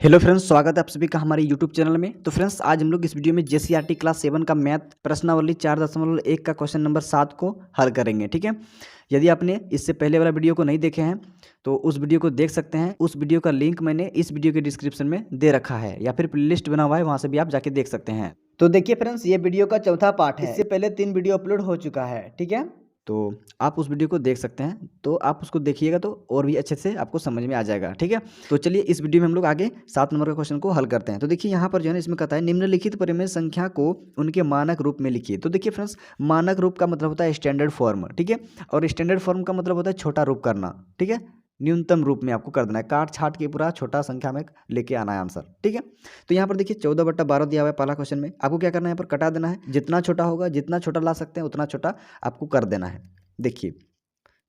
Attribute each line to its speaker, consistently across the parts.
Speaker 1: Hello friends, स्वागत है आप सभी का हमारे यूट्यूब चैनल में। तो फ्रेंड्स, आज हम लोग इस वीडियो में जेसीईआरटी क्लास 7 का मैथ प्रश्नावली 4.1 का क्वेश्चन नंबर 7 को हल करेंगे। ठीक है, यदि आपने इससे पहले वाला वीडियो को नहीं देखे हैं तो उस वीडियो को देख सकते हैं। उस वीडियो का लिंक मैंने इस वीडियो के डिस्क्रिप्शन में दे रखा है या फिर प्लेलिस्ट बना हुआ है, वहाँ से भी आप जाके देख सकते हैं। तो देखिए फ्रेंड्स, ये वीडियो का चौथा पार्ट है। इससे पहले 3 वीडियो अपलोड हो चुका है। ठीक है, तो आप उस वीडियो को देख सकते हैं, तो आप उसको देखिएगा तो और भी अच्छे से आपको समझ में आ जाएगा। ठीक है, तो चलिए इस वीडियो में हम लोग आगे 7 नंबर के क्वेश्चन को हल करते हैं। तो देखिए यहाँ पर जो है ना, इसमें कहता है निम्नलिखित परिमेय संख्या को उनके मानक रूप में लिखिए। तो देखिए फ्रेंड्स, मानक रूप का मतलब होता है स्टैंडर्ड फॉर्म। ठीक है, और स्टैंडर्ड फॉर्म का मतलब होता है छोटा रूप करना। ठीक है, न्यूनतम रूप में आपको कर देना है, काट छाट के पूरा छोटा संख्या में लेके आना है आंसर। ठीक है, तो यहाँ पर देखिए 14/12 दिया हुआ है पहला क्वेश्चन में। आपको क्या करना है, यहाँ पर कटा देना है। जितना छोटा होगा, जितना छोटा ला सकते हैं उतना छोटा आपको कर देना है। देखिए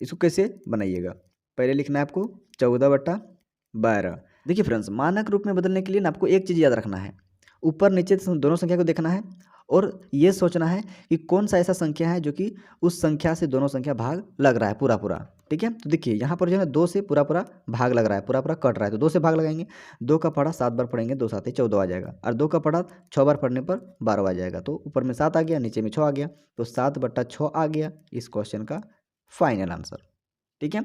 Speaker 1: इसको कैसे बनाइएगा, पहले लिखना है आपको 14/12। देखिए फ्रेंड्स, मानक रूप में बदलने के लिए ना आपको एक चीज़ याद रखना है, ऊपर नीचे दोनों संख्या को देखना है और ये सोचना है कि कौन सा ऐसा संख्या है जो कि उस संख्या से दोनों संख्या भाग लग रहा है पूरा पूरा। ठीक है, तो देखिए यहाँ पर जो है ना 2 से पूरा पूरा भाग लग रहा है, पूरा पूरा कट रहा है, तो 2 से भाग लगाएंगे। 2 का पढ़ा 7 बार पढ़ेंगे, 2 7 14 आ जाएगा, और 2 का पढ़ा 6 बार पढ़ने पर 12 आ जाएगा। तो ऊपर में 7 आ गया, नीचे में 6 आ गया, तो 7/6 आ गया इस क्वेश्चन का फाइनल आंसर। ठीक है,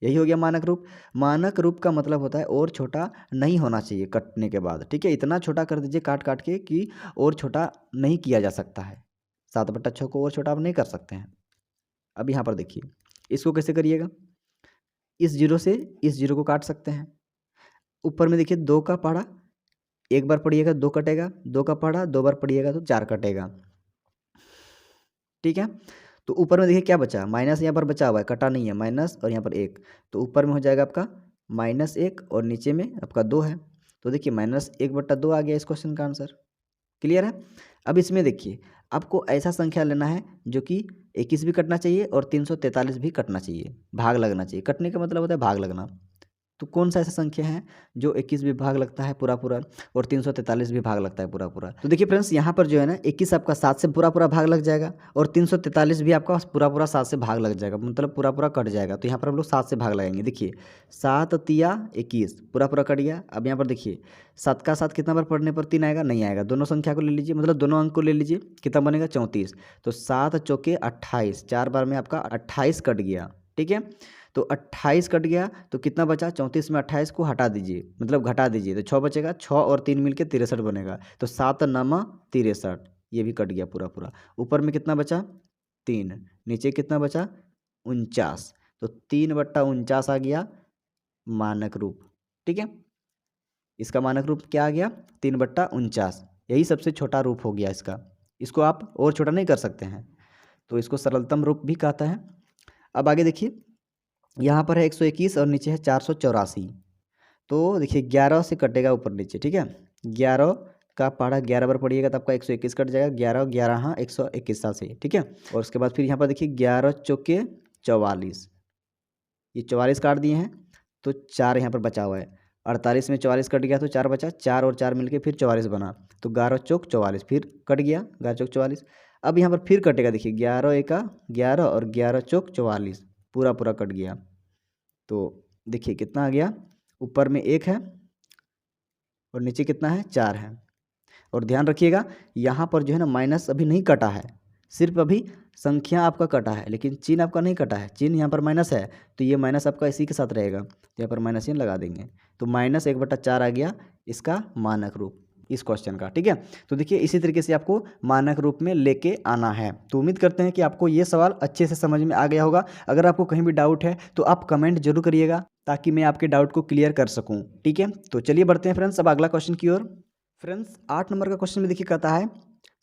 Speaker 1: यही हो गया मानक रूप। मानक रूप का मतलब होता है और छोटा नहीं होना चाहिए कटने के बाद। ठीक है, इतना छोटा कर दीजिए काट काट के कि और छोटा नहीं किया जा सकता है। 7/6 को और छोटा आप नहीं कर सकते हैं। अब यहाँ पर देखिए इसको कैसे करिएगा, इस जीरो से इस जीरो को काट सकते हैं। ऊपर में देखिए 2 का पढ़ा 1 बार पढ़िएगा 2 कटेगा, 2 का पढ़ा 2 बार पढ़िएगा तो 4 कटेगा। ठीक है, तो ऊपर में देखिए क्या बचा, माइनस यहाँ पर बचा हुआ है, कटा नहीं है, माइनस और यहाँ पर 1, तो ऊपर में हो जाएगा आपका -1 और नीचे में आपका 2 है। तो देखिए -1/2 आ गया इस क्वेश्चन का आंसर। क्लियर है। अब इसमें देखिए आपको ऐसा संख्या लेना है जो कि 21 भी कटना चाहिए और 343 भी कटना चाहिए, भाग लगना चाहिए। कटने का मतलब होता है भाग लगना। तो कौन सा ऐसा संख्या है जो 21 भी भाग लगता है पूरा पूरा और 343 भी भाग लगता है पूरा पूरा। तो देखिए फ्रेंड्स, यहाँ पर जो है ना 21 आपका 7 से पूरा पूरा भाग लग जाएगा और 343 भी आपका पूरा पूरा 7 से भाग लग जाएगा, मतलब पूरा पूरा कट जाएगा। तो यहाँ पर हम लोग 7 से भाग लगाएंगे। देखिए 7 तिया 21 पूरा पूरा कट गया। अब यहाँ पर देखिए 7 का 7 कितना बार पढ़ने पर 3 आएगा, नहीं आएगा। दोनों संख्या को ले लीजिए, मतलब दोनों अंक को ले लीजिए, कितना बनेगा 34। तो 7 चौके 28, 4 बार में आपका 28 कट गया। ठीक है, तो 28 कट गया तो कितना बचा, 34 में 28 को हटा दीजिए, मतलब घटा दीजिए, तो 6 बचेगा। 6 और 3 मिलके 63 बनेगा, तो 7 9 63, ये भी कट गया पूरा पूरा। ऊपर में कितना बचा 3, नीचे कितना बचा 49, तो 3/49 आ गया मानक रूप। ठीक है, इसका मानक रूप क्या आ गया 3/49, यही सबसे छोटा रूप हो गया इसका। इसको आप और छोटा नहीं कर सकते हैं, तो इसको सरलतम रूप भी कहता है। अब आगे देखिए, यहाँ पर है 121 और नीचे है 484। तो देखिए 11 से कटेगा ऊपर नीचे। ठीक है, 11 का पढ़ा 11 बार पढ़िएगा तो आपका 121 कट जाएगा। 11 11 हाँ 121 से। ठीक है, और उसके बाद फिर यहाँ पर देखिए 11 चौके 44, ये 44 काट दिए हैं तो 4 यहाँ पर बचा हुआ है। 48 में 44 कट गया तो 4 बचा, 4 और 4 मिलके फिर 44 बना, तो 11 चौक 44 फिर कट गया, 11 चौक 44। अब यहाँ पर फिर कटेगा, देखिए 11 एका 11 और 11 चौक 44 पूरा पूरा कट गया। तो देखिए कितना आ गया, ऊपर में 1 है और नीचे कितना है 4 है। और ध्यान रखिएगा यहाँ पर जो है ना माइनस अभी नहीं कटा है, सिर्फ अभी संख्या आपका कटा है, लेकिन चिन्ह आपका नहीं कटा है। चिन्ह यहाँ पर माइनस है तो ये माइनस आपका इसी के साथ रहेगा, तो यहाँ पर माइनस चिन्ह लगा देंगे। तो -1/4 आ गया इसका मानक रूप इस क्वेश्चन का। ठीक है, तो देखिए इसी तरीके से आपको मानक रूप में लेके आना है। तो उम्मीद करते हैं कि आपको ये सवाल अच्छे से समझ में आ गया होगा। अगर आपको कहीं भी डाउट है तो आप कमेंट जरूर करिएगा ताकि मैं आपके डाउट को क्लियर कर सकूं। ठीक है, तो चलिए बढ़ते हैं फ्रेंड्स अब अगला क्वेश्चन की ओर। फ्रेंड्स 8 नंबर का क्वेश्चन में देखिए कहता है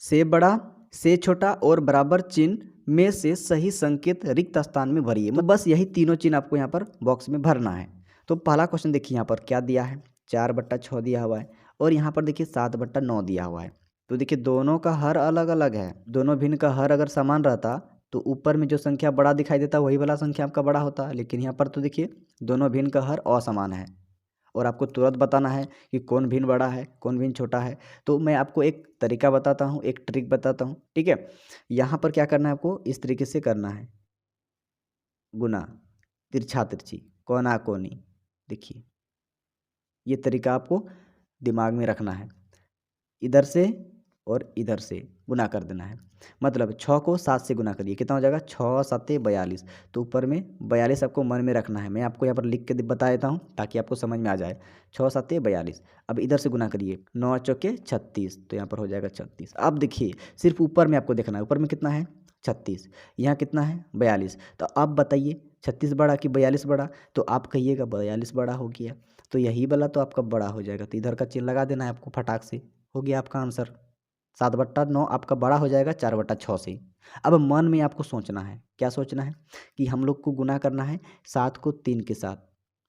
Speaker 1: से बड़ा से छोटा और बराबर चिन्ह में से सही संकेत रिक्त स्थान में भरिए। तो बस यही तीनों चिन्ह आपको यहाँ पर बॉक्स में भरना है। तो पहला क्वेश्चन देखिए यहाँ पर क्या दिया है, 4/6 दिया हुआ है और यहाँ पर देखिए 7/9 दिया हुआ है। तो देखिए दोनों का हर अलग अलग है, दोनों भिन्न का हर अगर समान रहता तो ऊपर में जो संख्या बड़ा दिखाई देता वही वाला संख्या आपका बड़ा होता, लेकिन यहाँ पर तो देखिए दोनों भिन्न का हर असमान है और आपको तुरंत बताना है कि कौन भिन्न बड़ा है कौन भिन्न छोटा है। तो मैं आपको एक तरीका बताता हूँ, एक ट्रिक बताता हूँ। ठीक है, यहाँ पर क्या करना है आपको, इस तरीके से करना है, गुना तिरछा तिरछी कोना कोनी। देखिए ये तरीका आपको दिमाग में रखना है। इधर से और इधर से गुना कर देना है। मतलब 6 को 7 से गुना करिए, कितना हो जाएगा 6 सत्ते 42। तो ऊपर में 42 आपको मन में रखना है। मैं आपको यहाँ पर लिख के बता देता हूँ ताकि आपको समझ में आ जाए। 6 सत्ते 42। अब इधर से गुना करिए, 9 चौके 36, तो यहाँ पर हो जाएगा 36। अब देखिए सिर्फ ऊपर में आपको देखना है, ऊपर में कितना है 36, यहाँ कितना है 42। तो अब बताइए 36 बड़ा कि 42 बड़ा? तो आप कहिएगा 42 बड़ा हो गया, तो यही वाला तो आपका बड़ा हो जाएगा। तो इधर का चिन्ह लगा देना है आपको फटाक से। हो गया आपका आंसर। 7/9 आपका बड़ा हो जाएगा 4/6 से। अब मन में आपको सोचना है, क्या सोचना है कि हम लोग को गुना करना है 7 को 3 के साथ,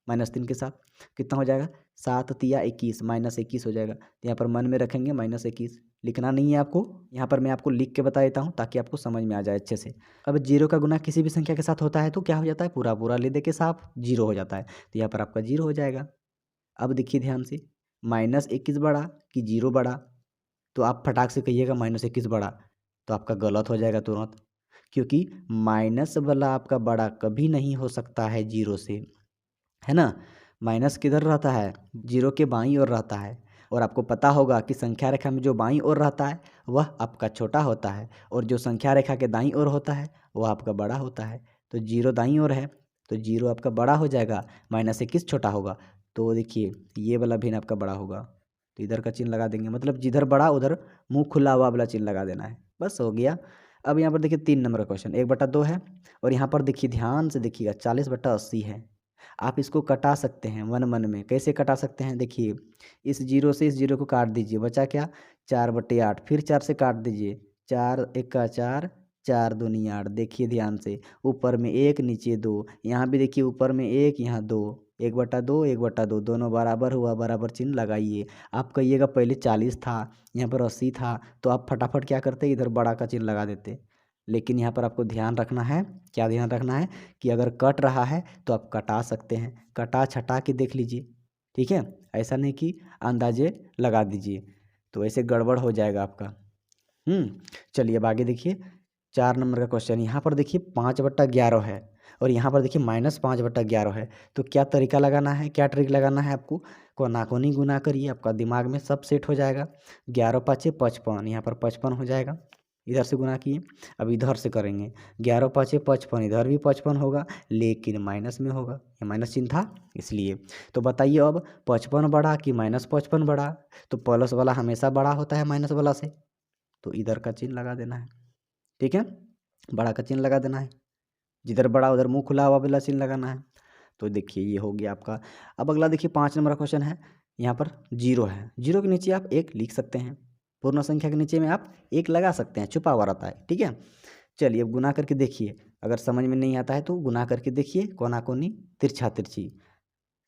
Speaker 1: -3 के साथ। कितना हो जाएगा 7 तिया 21, -21 हो जाएगा। तो यहाँ पर मन में रखेंगे -21, लिखना नहीं है आपको, यहाँ पर मैं आपको लिख के बता देता हूँ ताकि आपको समझ में आ जाए अच्छे से। अब 0 का गुना किसी भी संख्या के साथ होता है तो क्या हो जाता है, पूरा पूरा ले दे के साफ 0 हो जाता है। तो यहाँ पर आपका 0 हो जाएगा। अब देखिए ध्यान से, -21 बड़ा कि 0 बड़ा? तो आप फटाक से कहिएगा -21 बड़ा, तो आपका गलत हो जाएगा तुरंत, क्योंकि माइनस वाला आपका बड़ा कभी नहीं हो सकता है 0 से, है ना। माइनस किधर रहता है, 0 के बाईं ओर रहता है। और आपको पता होगा कि संख्या रेखा में जो बाईं ओर रहता है वह आपका छोटा होता है, और जो संख्या रेखा के दाईं ओर होता है वह आपका बड़ा होता है। तो 0 दाईं ओर है तो 0 आपका बड़ा हो जाएगा, -21 छोटा होगा। तो देखिए ये वाला भी आपका बड़ा होगा, तो इधर का चिन्ह लगा देंगे। मतलब जिधर बड़ा उधर मुंह खुला हुआ वाला चिन्ह लगा देना है, बस हो गया। अब यहाँ पर देखिए 3 नंबर का क्वेश्चन, 1/2 है। और यहाँ पर देखिए ध्यान से देखिएगा 40/80 है। आप इसको कटा सकते हैं मन मन में। कैसे कटा सकते हैं, देखिए इस 0 से इस 0 को काट दीजिए, बचा क्या 4/8। फिर 4 से काट दीजिए, 4 एका 4, 4 दूनी 8। देखिए ध्यान से, ऊपर में 1 नीचे 2, यहाँ भी देखिए ऊपर में 1 यहाँ 2, 1/2 1/2 दोनों बराबर हुआ, बराबर चिन्ह लगाइए। आप कहिएगा पहले 40 था, यहाँ पर 80 था, तो आप फटाफट क्या करते इधर बड़ा का चिन्ह लगा देते। लेकिन यहाँ पर आपको ध्यान रखना है, क्या ध्यान रखना है कि अगर कट रहा है तो आप कटा सकते हैं, कटा छटा के देख लीजिए, ठीक है। ऐसा नहीं कि अंदाजे लगा दीजिए, तो ऐसे गड़बड़ हो जाएगा आपका। चलिए अब आगे देखिए 4 नंबर का क्वेश्चन। यहाँ पर देखिए 5/11 है, और यहाँ पर देखिए -5/11 है। तो क्या तरीका लगाना है, क्या ट्रिक लगाना है आपको, कोनाकोनी गुना करिए, आपका दिमाग में सब सेट हो जाएगा। 11 पाँचे 55, यहाँ पर 55 हो जाएगा। इधर से गुना किए, अब इधर से करेंगे, 11 पाँचे 55, इधर भी 55 होगा, लेकिन माइनस में होगा, ये माइनस चिन्ह था इसलिए। तो बताइए अब 55 बड़ा कि -55 बड़ा? तो प्लस वाला हमेशा बड़ा होता है माइनस वाला से, तो इधर का चिन्ह लगा देना है, ठीक है। बड़ा का चिन्ह लगा देना है, जिधर बड़ा उधर मुंह खुला हुआ वाला चिन्ह लगाना है। तो देखिए ये हो गया आपका। अब अगला देखिए 5 नंबर का क्वेश्चन है। यहाँ पर 0 है, 0 के नीचे आप 1 लिख सकते हैं, पूर्ण संख्या के नीचे में आप 1 लगा सकते हैं, छुपा हुआ रहता है, ठीक है। चलिए अब गुना करके देखिए, अगर समझ में नहीं आता है तो गुना करके देखिए, कोना कोनी तिरछा तिरछी।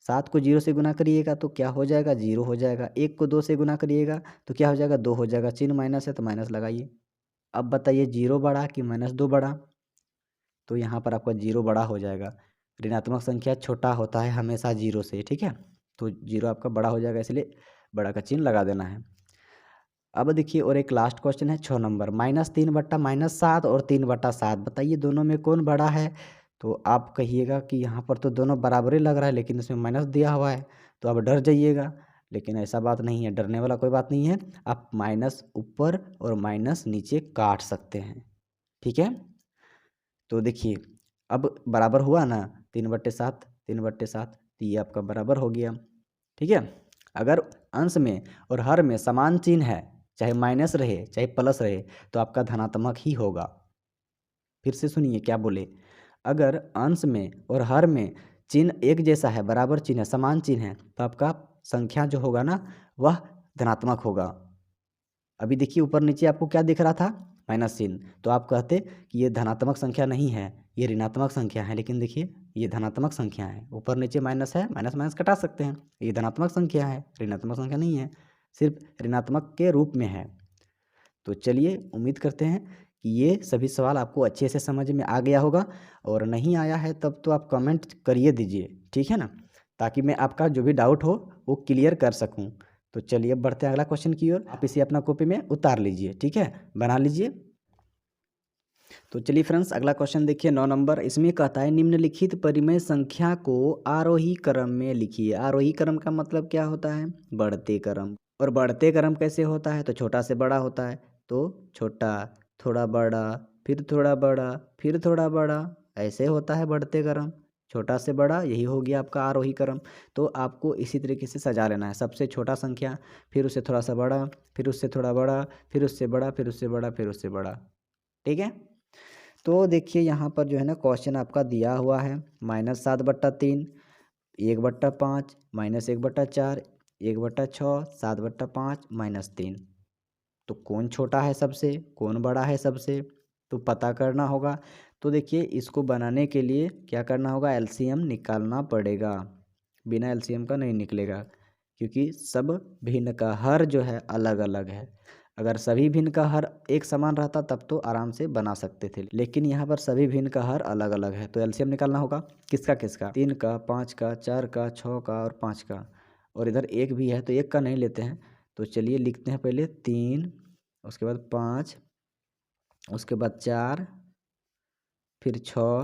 Speaker 1: 7 को 0 से गुना करिएगा तो क्या हो जाएगा 0 हो जाएगा। 1 को 2 से गुना करिएगा तो क्या हो जाएगा 2 हो जाएगा। चिन्ह माइनस है तो माइनस लगाइए। अब बताइए 0 बड़ा कि -2 बड़ा? तो यहाँ पर आपका 0 बड़ा हो जाएगा। ऋणात्मक संख्या छोटा होता है हमेशा 0 से, ठीक है। तो 0 आपका बड़ा हो जाएगा, इसलिए बड़ा का चिन्ह लगा देना है। अब देखिए और एक लास्ट क्वेश्चन है 6 नंबर, -3/-7 और 3/7। बताइए दोनों में कौन बड़ा है? तो आप कहिएगा कि यहाँ पर तो दोनों बराबर ही लग रहा है, लेकिन इसमें माइनस दिया हुआ है, तो आप डर जाइएगा। लेकिन ऐसा बात नहीं है, डरने वाला कोई बात नहीं है। आप माइनस ऊपर और माइनस नीचे काट सकते हैं, ठीक है। तो देखिए अब बराबर हुआ ना, 3/7 3/7, तो ये आपका बराबर हो गया, ठीक है। अगर अंश में और हर में समान चिन्ह है, चाहे माइनस रहे चाहे प्लस रहे, तो आपका धनात्मक ही होगा। फिर से सुनिए क्या बोले, अगर अंश में और हर में चिन्ह एक जैसा है, बराबर चिन्ह है, समान चिन्ह है, तो आपका संख्या जो होगा ना वह धनात्मक होगा। अभी देखिए ऊपर नीचे आपको क्या दिख रहा था, माइनस चिन्ह, तो आप कहते कि ये धनात्मक संख्या नहीं है, ये ऋणात्मक संख्या है। लेकिन देखिए ये धनात्मक संख्या है, ऊपर नीचे माइनस है, माइनस माइनस कटा सकते हैं, ये धनात्मक संख्या है, ऋणात्मक संख्या नहीं है, सिर्फ ऋणात्मक के रूप में है। तो चलिए उम्मीद करते हैं कि ये सभी सवाल आपको अच्छे से समझ में आ गया होगा, और नहीं आया है तब तो आप कमेंट करिए दीजिए, ठीक है ना, ताकि मैं आपका जो भी डाउट हो वो क्लियर कर सकूं। तो चलिए अब बढ़ते हैं अगला क्वेश्चन की ओर। आप इसे अपना कॉपी में उतार लीजिए, ठीक है, बना लीजिए। तो चलिए फ्रेंड्स, अगला क्वेश्चन देखिए 9 नंबर। इसमें कहता है निम्नलिखित परिमेय संख्या को आरोही क्रम में लिखिए। आरोही क्रम का मतलब क्या होता है? बढ़ते क्रम। और बढ़ते क्रम कैसे होता है? तो छोटा से बड़ा होता है। तो छोटा, थोड़ा बड़ा, फिर थोड़ा बड़ा, फिर थोड़ा बड़ा, ऐसे होता है बढ़ते क्रम। छोटा से बड़ा, यही हो गया आपका आरोही क्रम। तो आपको इसी तरीके से सजा लेना है। सबसे छोटा संख्या, फिर उससे थोड़ा सा बड़ा, फिर उससे थोड़ा बड़ा, फिर उससे बड़ा, फिर उससे बड़ा, फिर उससे बड़ा। ठीक है। तो देखिए यहाँ पर जो है ना क्वेश्चन आपका दिया हुआ है -7/3, 1/5, -1/4, 1/6, 7/5, -3। तो कौन छोटा है सबसे, कौन बड़ा है सबसे, तो पता करना होगा। तो देखिए इसको बनाने के लिए क्या करना होगा? एलसीएम निकालना पड़ेगा। बिना एलसीएम का नहीं निकलेगा, क्योंकि सब भिन्न का हर जो है अलग अलग है। अगर सभी भिन्न का हर एक समान रहता तब तो आराम से बना सकते थे, लेकिन यहाँ पर सभी भिन्न का हर अलग अलग है। तो एलसीएम निकालना होगा किसका किसका? 3 का, 5 का, 4 का, 6 का और 5 का। और इधर एक भी है तो एक का नहीं लेते हैं। तो चलिए लिखते हैं पहले 3, उसके बाद 5, उसके बाद 4, फिर 6,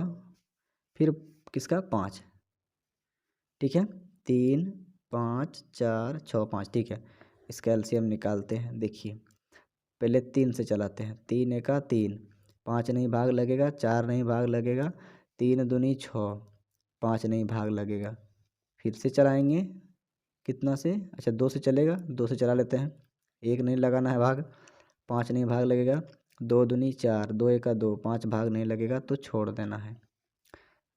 Speaker 1: फिर किसका? 5। ठीक है, 3, 5, 4, 6, 5। ठीक है, इसका एलसीएम निकालते हैं। देखिए पहले 3 से चलाते हैं। 3 एका 3, 5 नहीं भाग लगेगा, 4 नहीं भाग लगेगा, 3 दूनी 6, 5 नहीं भाग लगेगा। फिर से चलाएंगे, कितना से? अच्छा 2 से चलेगा, 2 से चला लेते हैं। 1 नहीं लगाना है भाग, 5 नहीं भाग लगेगा, 2 दूनी 4, 2 एका 2, 5 भाग नहीं लगेगा तो छोड़ देना है।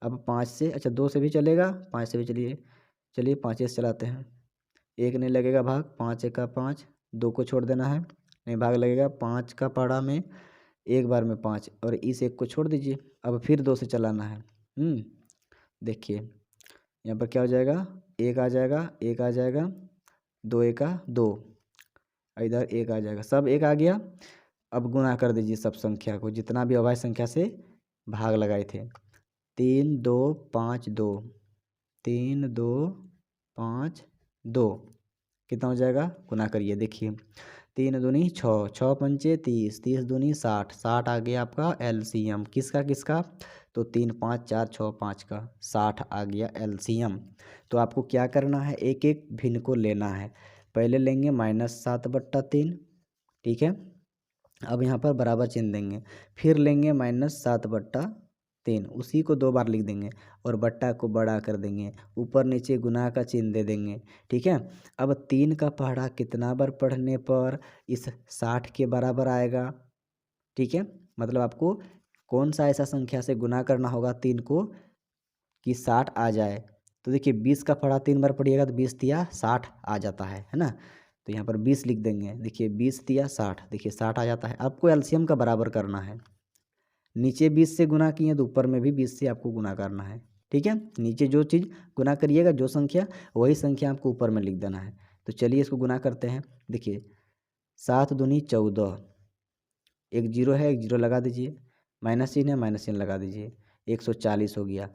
Speaker 1: अब 5 से, अच्छा 2 से भी चलेगा, 5 से भी चलिए, चलिए 5 से चलाते हैं। 1 नहीं लगेगा भाग, 5 एका 5, 2 को छोड़ देना है, नहीं भाग लगेगा। 5 का पहाड़ा में एक बार में 5 और इस एक को छोड़ दीजिए। अब फिर 2 से चलाना है। देखिए यहाँ पर क्या हो जाएगा? 1 आ जाएगा, 1 आ जाएगा, 2 एका 2, इधर 1 आ जाएगा, सब 1 आ गया। अब गुना कर दीजिए सब संख्या को, जितना भी अभाज्य संख्या से भाग लगाए थे। 3 2 5 2, 3 2 5 2, कितना हो जाएगा? गुना करिए। देखिए 3 दूनी 6, 6 पंचे 30, 30 दूनी 60, 60 आ गया आपका एलसीएम। किसका किसका? तो 3 5 4 6 5 का 60 आ गया एलसीएम। तो आपको क्या करना है? एक एक भिन्न को लेना है। पहले लेंगे -7/3। ठीक है, अब यहाँ पर बराबर चिन्ह देंगे। फिर लेंगे -7/3, उसी को 2 बार लिख देंगे और बट्टा को बड़ा कर देंगे, ऊपर नीचे गुना का चिन्ह दे देंगे। ठीक है, अब 3 का पहाड़ा कितना बार पढ़ने पर इस 60 के बराबर आएगा? ठीक है, मतलब आपको कौन सा ऐसा संख्या से गुना करना होगा 3 को कि 60 आ जाए? तो देखिए 20 का पहाड़ा 3 बार पढ़िएगा तो 20 तिया 60 आ जाता है ना। तो यहाँ पर 20 लिख देंगे। देखिए 20 तिया 60, देखिए 60 आ जाता है। आपको एलसीएम का बराबर करना है। नीचे 20 से गुना किए तो ऊपर में भी 20 से आपको गुना करना है। ठीक है, नीचे जो चीज़ गुना करिएगा, जो संख्या, वही संख्या आपको ऊपर में लिख देना है। तो चलिए इसको गुना करते हैं। देखिए 7 दूनी 14, एक जीरो है, एक जीरो लगा दीजिए, माइनस चिन्ह है, माइनस चिन्ह लगा दीजिए, 140 हो गया।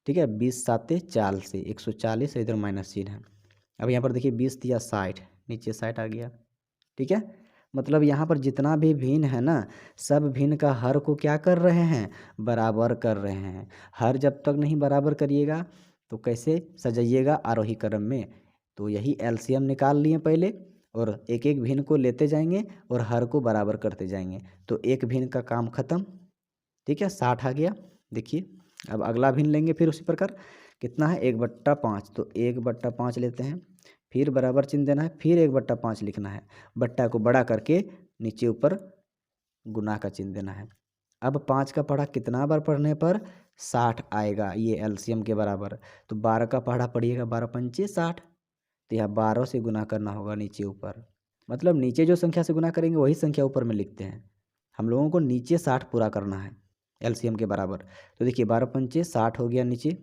Speaker 1: ठीक है, 20 7 40, 140, इधर माइनस चिन्ह है। अब यहाँ पर देखिए 20 तिया 60, नीचे 60 आ गया। ठीक है, मतलब यहाँ पर जितना भी भिन्न है ना, सब भिन्न का हर को क्या कर रहे हैं? बराबर कर रहे हैं। हर जब तक नहीं बराबर करिएगा तो कैसे सजाइएगा आरोही क्रम में? तो यही एलसीएम निकाल लिए पहले, और एक एक भिन्न को लेते जाएंगे और हर को बराबर करते जाएंगे। तो एक भिन्न का काम खत्म। ठीक है, 60 आ गया। देखिए अब अगला भिन्न लेंगे फिर उसी प्रकार। कितना है? 1/5, तो 1/5 लेते हैं, फिर बराबर चिन्ह देना है, फिर 1/5 लिखना है, बट्टा को बड़ा करके नीचे ऊपर गुना का चिन्ह देना है। अब 5 का पहाड़ा कितना बार पढ़ने पर 60 आएगा, ये एलसीएम के बराबर। तो 12 का पहाड़ा पढ़िएगा, 12 पंचे 60, तो यहाँ 12 से गुना करना होगा नीचे ऊपर। मतलब नीचे जो संख्या से गुना करेंगे वही संख्या ऊपर में लिखते हैं। हम लोगों को नीचे 60 पूरा करना है एलसीएम के बराबर। तो देखिए 12 पंचे 60 हो गया नीचे,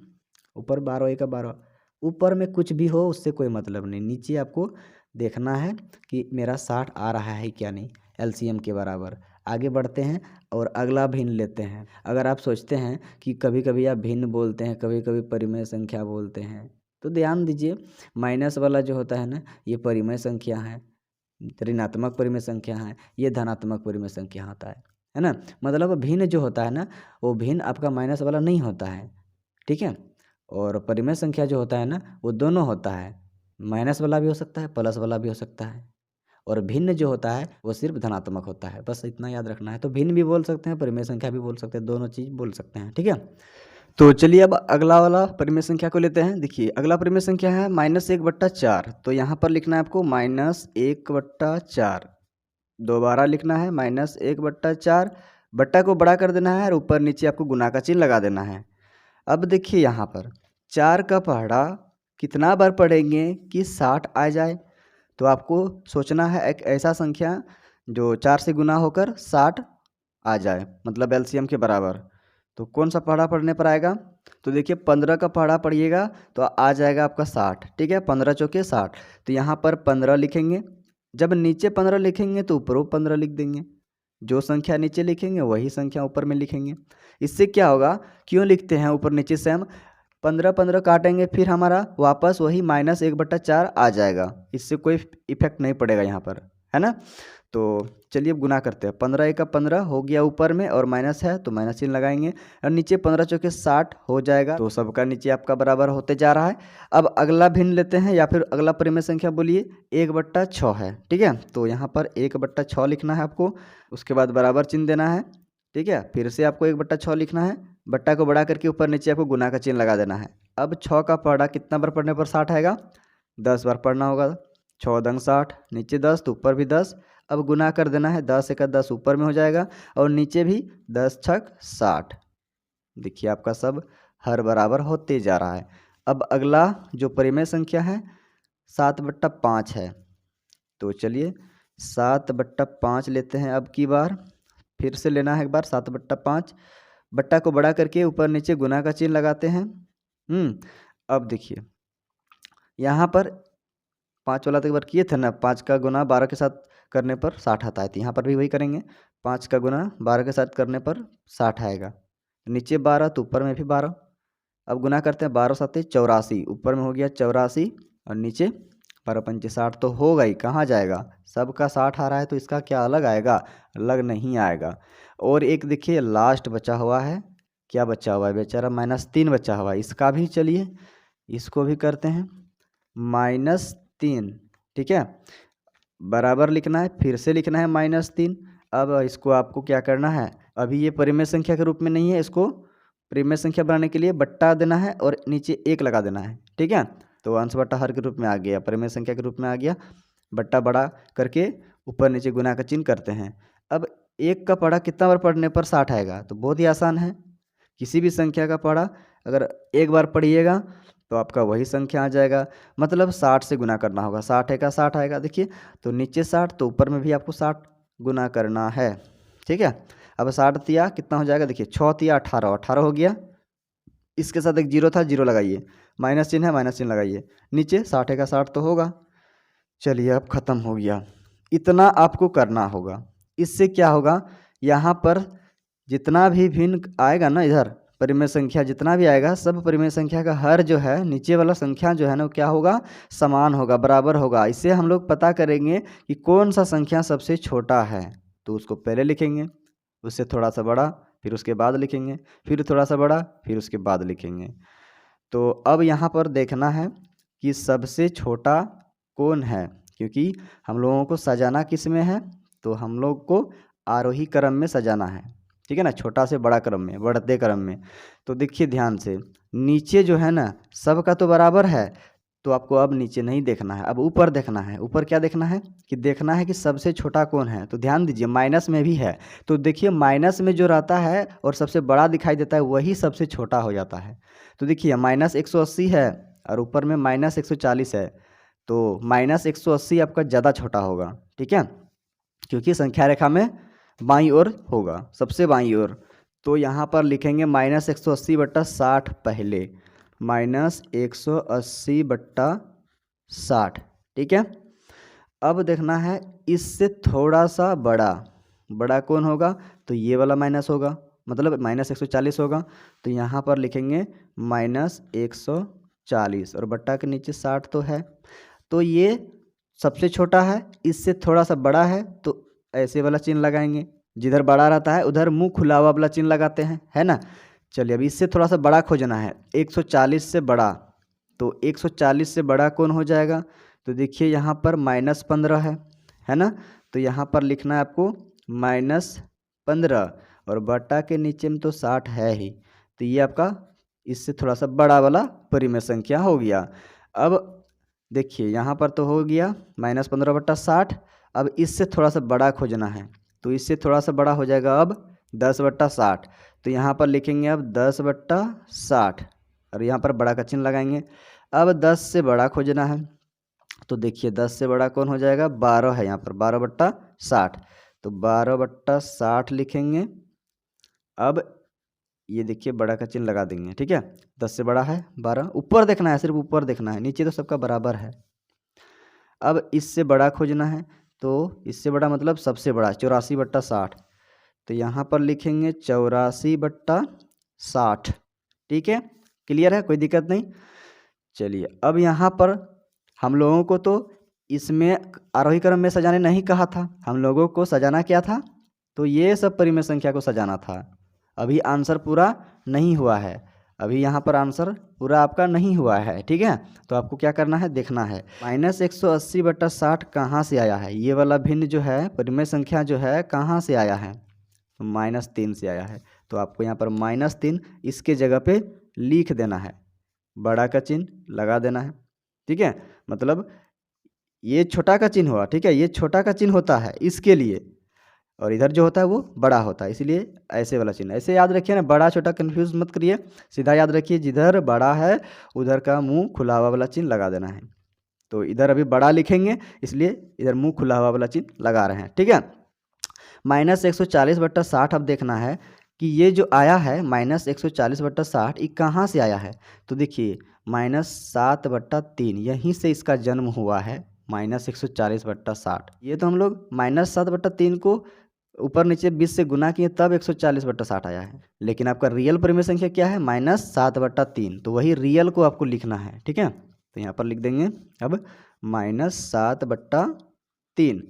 Speaker 1: ऊपर 12 एक 12। ऊपर में कुछ भी हो उससे कोई मतलब नहीं, नीचे आपको देखना है कि मेरा 60 आ रहा है क्या नहीं, एलसीएम के बराबर। आगे बढ़ते हैं और अगला भिन्न लेते हैं। अगर आप सोचते हैं कि कभी कभी आप भिन्न बोलते हैं, कभी कभी परिमेय संख्या बोलते हैं, तो ध्यान दीजिए माइनस वाला जो होता है ना, ये परिमेय संख्या है, ऋणात्मक परिमेय संख्या है, ये धनात्मक परिमेय संख्या होता है। है ना। मतलब भिन्न जो होता है ना, वो भिन्न आपका माइनस वाला नहीं होता है, ठीक है। और परिमेय संख्या जो होता है ना, वो दोनों होता है, माइनस वाला भी हो सकता है, प्लस वाला भी हो सकता है। और भिन्न जो होता है वो सिर्फ धनात्मक होता है, बस इतना याद रखना है। तो भिन्न भी बोल सकते हैं, परिमेय संख्या भी बोल सकते हैं, दोनों चीज़ बोल सकते हैं, ठीक है। तो चलिए अब अगला वाला परिमेय संख्या को लेते हैं। देखिए अगला परिमेय संख्या है -1/4। तो यहाँ पर लिखना है आपको -1/4, दोबारा लिखना है -1/4, बट्टा को बड़ा कर देना है और ऊपर नीचे आपको गुना का चिन्ह लगा देना है। अब देखिए यहाँ पर 4 का पहाड़ा कितना बार पढ़ेंगे कि 60 आ जाए। तो आपको सोचना है एक ऐसा संख्या जो 4 से गुना होकर 60 आ जाए, मतलब एलसीएम के बराबर। तो कौन सा पहाड़ा पढ़ने पर आएगा? तो देखिए 15 का पहाड़ा पढ़िएगा तो आ जाएगा आपका 60, ठीक है। 15 चौके 60। तो यहाँ पर 15 लिखेंगे, जब नीचे 15 लिखेंगे तो ऊपर 15 लिख देंगे, जो संख्या नीचे लिखेंगे वही संख्या ऊपर में लिखेंगे। इससे क्या होगा, क्यों लिखते हैं ऊपर नीचे से हम, 15 काटेंगे फिर हमारा वापस वही -1/4 आ जाएगा, इससे कोई इफेक्ट नहीं पड़ेगा यहाँ पर, है ना। तो चलिए अब गुना करते हैं। 15 × 15 हो गया ऊपर में, और माइनस है तो माइनस चिन्ह लगाएंगे, और नीचे 15 चौके 60 हो जाएगा। तो सबका नीचे आपका बराबर होते जा रहा है। अब अगला भिन्न लेते हैं, या फिर अगला परिमेय संख्या बोलिए 1/6 है, ठीक है। तो यहाँ पर 1/6 लिखना है आपको, उसके बाद बराबर चिन्ह देना है, ठीक है। फिर से आपको 1/6 लिखना है, बट्टा को बड़ा करके ऊपर नीचे आपको गुना का चिन्ह लगा देना है। अब 6 का पहाड़ा कितना बार पढ़ने पर 60 आएगा? 10 बार पढ़ना होगा। 6 दंग 60, नीचे 10 तो ऊपर भी 10। अब गुना कर देना है, 10 × 10 ऊपर में हो जाएगा, और नीचे भी 10 × 6 60। देखिए आपका सब हर बराबर होते जा रहा है। अब अगला जो परिमेय संख्या है 7/5 है। तो चलिए 7/5 लेते हैं अब की बार, फिर से लेना है एक बार 7/5, बट्टा को बड़ा करके ऊपर नीचे गुना का चिन्ह लगाते हैं। अब देखिए यहाँ पर 5 वाला तो एक बार किए थे ना, 5 का गुना 12 के साथ करने पर 60 आता है, तो यहाँ पर भी वही करेंगे, 5 का गुना 12 के साथ करने पर 60 आएगा। नीचे 12 तो ऊपर में भी 12। अब गुना करते हैं, 12 7 84, ऊपर में हो गया 84, और नीचे 12 पंचे 60 तो होगा ही, कहाँ जाएगा, सबका 60 आ रहा है तो इसका क्या अलग आएगा? अलग नहीं आएगा। और एक देखिए लास्ट बचा हुआ है, क्या बचा हुआ है बेचारा, -3 बचा हुआ है, इसका भी चलिए इसको भी करते हैं -3, ठीक है। बराबर लिखना है, फिर से लिखना है -3। अब इसको आपको क्या करना है, अभी ये परिमेय संख्या के रूप में नहीं है, इसको परिमेय संख्या बनाने के लिए बट्टा देना है और नीचे 1 लगा देना है, ठीक है। तो अंश बट्टा हर के रूप में आ गया, परिमेय संख्या के रूप में आ गया, बट्टा बड़ा करके ऊपर नीचे गुना का चिन्ह करते हैं। अब 1 का पढ़ा कितना बार पढ़ने पर 60 आएगा? तो बहुत ही आसान है, किसी भी संख्या का पढ़ा अगर एक बार पढ़िएगा तो आपका वही संख्या आ जाएगा, मतलब 60 से गुना करना होगा। 60 का 60 आएगा, देखिए तो नीचे 60 तो ऊपर में भी आपको 60 गुना करना है, ठीक है। अब 60 तिया कितना हो जाएगा, देखिए 6 तिया 18, 18 हो गया, इसके साथ एक जीरो था, जीरो लगाइए, माइनस चिन्ह है, माइनस चिन्ह लगाइए, नीचे 60 का 60 तो होगा। चलिए अब ख़त्म हो गया, इतना आपको करना होगा। इससे क्या होगा, यहाँ पर जितना भी भिन्न आएगा ना, इधर परिमेय संख्या जितना भी आएगा, सब परिमेय संख्या का हर जो है नीचे वाला संख्या जो है ना, वो क्या होगा, समान होगा, बराबर होगा। इससे हम लोग पता करेंगे कि कौन सा संख्या सबसे छोटा है। तो उसको पहले लिखेंगे, उससे थोड़ा सा बड़ा, फिर उसके बाद लिखेंगे, फिर थोड़ा सा बड़ा, फिर उसके बाद लिखेंगे। तो अब यहाँ पर देखना है कि सबसे छोटा कौन है, क्योंकि हम लोगों को सजाना किस में है, तो हम लोग को आरोही क्रम में सजाना है, ठीक है ना, छोटा से बड़ा क्रम में, बढ़ते क्रम में। तो देखिए ध्यान से, नीचे जो है ना सबका तो बराबर है, तो आपको अब नीचे नहीं देखना है, अब ऊपर देखना है। ऊपर क्या देखना है कि सबसे छोटा कौन है। तो ध्यान दीजिए माइनस में भी है, तो देखिए माइनस में जो रहता है और सबसे बड़ा दिखाई देता है वही सबसे छोटा हो जाता है। तो देखिए -180 है और ऊपर में -140 है, तो -180 आपका ज़्यादा छोटा होगा, ठीक है, क्योंकि संख्या रेखा में बाईं ओर होगा, सबसे बाईं ओर। तो यहाँ पर लिखेंगे -180/60 पहले, -180/60, ठीक है। अब देखना है इससे थोड़ा सा बड़ा कौन होगा, तो ये वाला माइनस होगा, मतलब -140 होगा। तो यहाँ पर लिखेंगे -140, और बट्टा के नीचे 60 तो है, तो ये सबसे छोटा है, इससे थोड़ा सा बड़ा है, तो ऐसे वाला चिन्ह लगाएंगे, जिधर बड़ा रहता है उधर मुंह खुला हुआ वाला चिन्ह लगाते हैं, है ना। चलिए अब इससे थोड़ा सा बड़ा खोजना है, 140 से बड़ा। तो 140 से बड़ा कौन हो जाएगा, तो देखिए यहाँ पर -15 है ना। तो यहाँ पर लिखना है आपको -15 और बटा के नीचे में तो 60 है ही। तो ये आपका इससे थोड़ा सा बड़ा वाला परिमेय संख्या हो गया। अब देखिए यहाँ पर तो हो गया -15/60। अब इससे थोड़ा सा बड़ा खोजना है, तो इससे थोड़ा सा बड़ा हो जाएगा अब 10/60। तो यहाँ पर लिखेंगे अब 10/60 और यहाँ पर बड़ा का चिन्ह लगाएंगे। अब 10 से बड़ा खोजना है, तो देखिए 10 से बड़ा कौन हो जाएगा, 12 है यहाँ पर, 12/60। तो 12/60 लिखेंगे। अब ये देखिए बड़ा का चिन्ह लगा देंगे, ठीक है। 10 से बड़ा है 12, ऊपर देखना है, सिर्फ ऊपर देखना है, नीचे तो सबका बराबर है। अब इससे बड़ा खोजना है, तो इससे बड़ा मतलब सबसे बड़ा 84/60। तो यहाँ पर लिखेंगे 84/60, ठीक है। क्लियर है, कोई दिक्कत नहीं। चलिए अब यहाँ पर हम लोगों को तो इसमें आरोही क्रम में सजाने नहीं कहा था, हम लोगों को सजाना क्या था, तो ये सब परिमेय संख्या को सजाना था। अभी आंसर पूरा नहीं हुआ है, अभी यहाँ पर आंसर पूरा आपका नहीं हुआ है, ठीक है। तो आपको क्या करना है, देखना है -180/60 कहाँ से आया है। ये वाला भिन्न जो है परिमेय संख्या जो है कहाँ से आया है, तो -3 से आया है। तो आपको यहाँ पर -3 इसके जगह पे लिख देना है, बड़ा का चिन्ह लगा देना है, ठीक है। मतलब ये छोटा का चिन्ह हुआ, ठीक है, ये छोटा का चिन्ह होता है इसके लिए, और इधर जो होता है वो बड़ा होता है, इसलिए ऐसे वाला चिन्ह। ऐसे याद रखिए ना, बड़ा छोटा कंफ्यूज मत करिए, सीधा याद रखिए जिधर बड़ा है उधर का मुंह खुला हुआ वाला चिन्ह लगा देना है। तो इधर अभी बड़ा लिखेंगे, इसलिए इधर मुंह खुला हुआ वाला चिन्ह लगा रहे हैं, ठीक है। -140/60 अब देखना है कि ये जो आया है -140/60 ये कहाँ से आया है। तो देखिए -7/3 यहीं से इसका जन्म हुआ है, -140/60। ये तो हम लोग -7/3 को ऊपर नीचे 20 से गुना किए तब 140/60 आया है, लेकिन आपका रियल परिमेय संख्या क्या है, -7/3। तो वही रियल को आपको लिखना है, ठीक है। तो यहाँ पर लिख देंगे अब -7/3।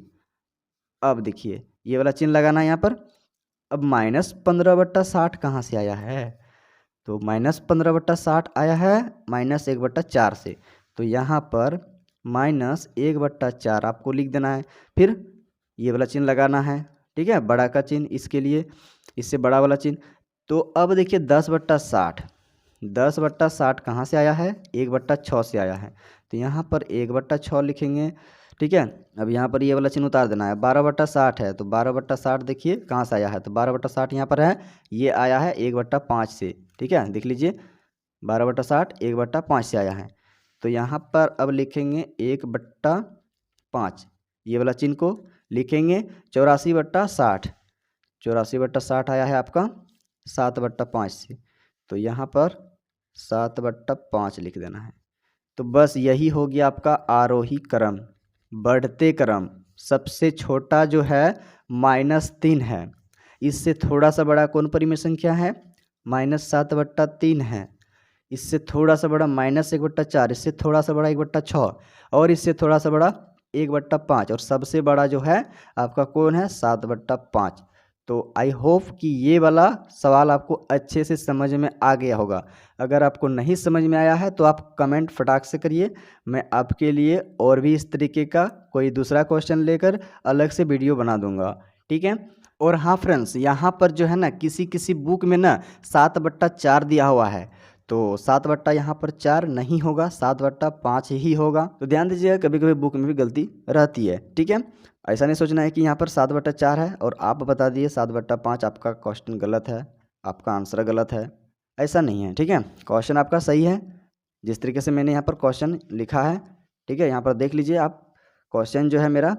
Speaker 1: अब देखिए ये वाला चिन्ह लगाना है यहाँ पर। अब -15/60 कहाँ से आया है, तो -15/60 आया है -1/4 से। तो यहाँ पर -1/4 आपको लिख देना है, फिर ये वाला चिन्ह लगाना है, ठीक है, बड़ा का चिन्ह इसके लिए, इससे बड़ा वाला चिन्ह। तो अब देखिए 10/60, 10/60 कहाँ से आया है, 1/6 से आया है। तो यहाँ पर 1/6 लिखेंगे, ठीक है। अब यहाँ पर ये वाला चिन्ह उतार देना है, 12/60 है, तो 12/60 देखिए कहाँ से आया है, तो 12/60 यहाँ पर है, ये आया है 1/5 से, ठीक है, देख लीजिए 12/60 1/5 से आया है। तो यहाँ पर अब लिखेंगे 1/5, ये वाला चिन्ह को लिखेंगे 84/60, 84/60 आया है आपका 7/5 से। तो यहाँ पर 7/5 लिख देना है। तो बस यही हो गया आपका आरोही क्रम, बढ़ते क्रम। सबसे छोटा जो है -3 है, इससे थोड़ा सा बड़ा कौन परिमेय संख्या है, -7/3 है। इससे थोड़ा सा बड़ा -1/4, इससे थोड़ा सा बड़ा 1/6, और इससे थोड़ा सा बड़ा 1/5, और सबसे बड़ा जो है आपका कौन है, 7/5। तो आई होप कि ये वाला सवाल आपको अच्छे से समझ में आ गया होगा। अगर आपको नहीं समझ में आया है तो आप कमेंट फटाक से करिए, मैं आपके लिए और भी इस तरीके का कोई दूसरा क्वेश्चन लेकर अलग से वीडियो बना दूंगा, ठीक है। और हाँ फ्रेंड्स, यहाँ पर जो है ना किसी किसी बुक में ना 7/4 दिया हुआ है, तो 7 यहाँ पर 4 नहीं होगा, 7/5 ही होगा। तो ध्यान दीजिएगा, कभी कभी बुक में भी गलती रहती है, ठीक है। ऐसा नहीं सोचना है कि यहाँ पर 7/4 है और आप बता दिए 7/5, आपका क्वेश्चन गलत है, आपका आंसर गलत है, ऐसा नहीं है, ठीक है। क्वेश्चन आपका सही है, जिस तरीके से मैंने यहाँ पर क्वेश्चन लिखा है, ठीक है। यहाँ पर देख लीजिए आप, क्वेश्चन जो है मेरा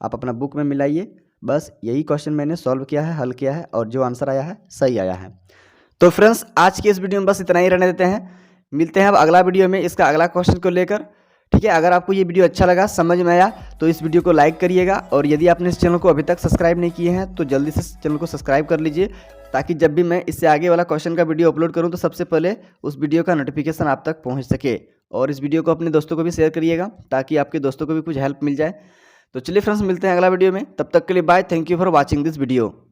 Speaker 1: आप अपना बुक में मिलाइए, बस यही क्वेश्चन मैंने सॉल्व किया है, हल किया है, और जो आंसर आया है सही आया है। तो फ्रेंड्स आज की इस वीडियो में बस इतना ही रहने देते हैं, मिलते हैं अब अगला वीडियो में इसका अगला क्वेश्चन को लेकर, ठीक है। अगर आपको ये वीडियो अच्छा लगा, समझ में आया, तो इस वीडियो को लाइक करिएगा, और यदि आपने इस चैनल को अभी तक सब्सक्राइब नहीं किए हैं तो जल्दी से चैनल को सब्सक्राइब कर लीजिए, ताकि जब भी मैं इससे आगे वाला क्वेश्चन का वीडियो अपलोड करूं तो सबसे पहले उस वीडियो का नोटिफिकेशन आप तक पहुंच सके। और इस वीडियो को अपने दोस्तों को भी शेयर करिएगा, ताकि आपके दोस्तों को भी कुछ हेल्प मिल जाए। तो चलिए फ्रेंड्स, मिलते हैं अगला वीडियो में, तब तक के लिए bye, thank you for watching this video.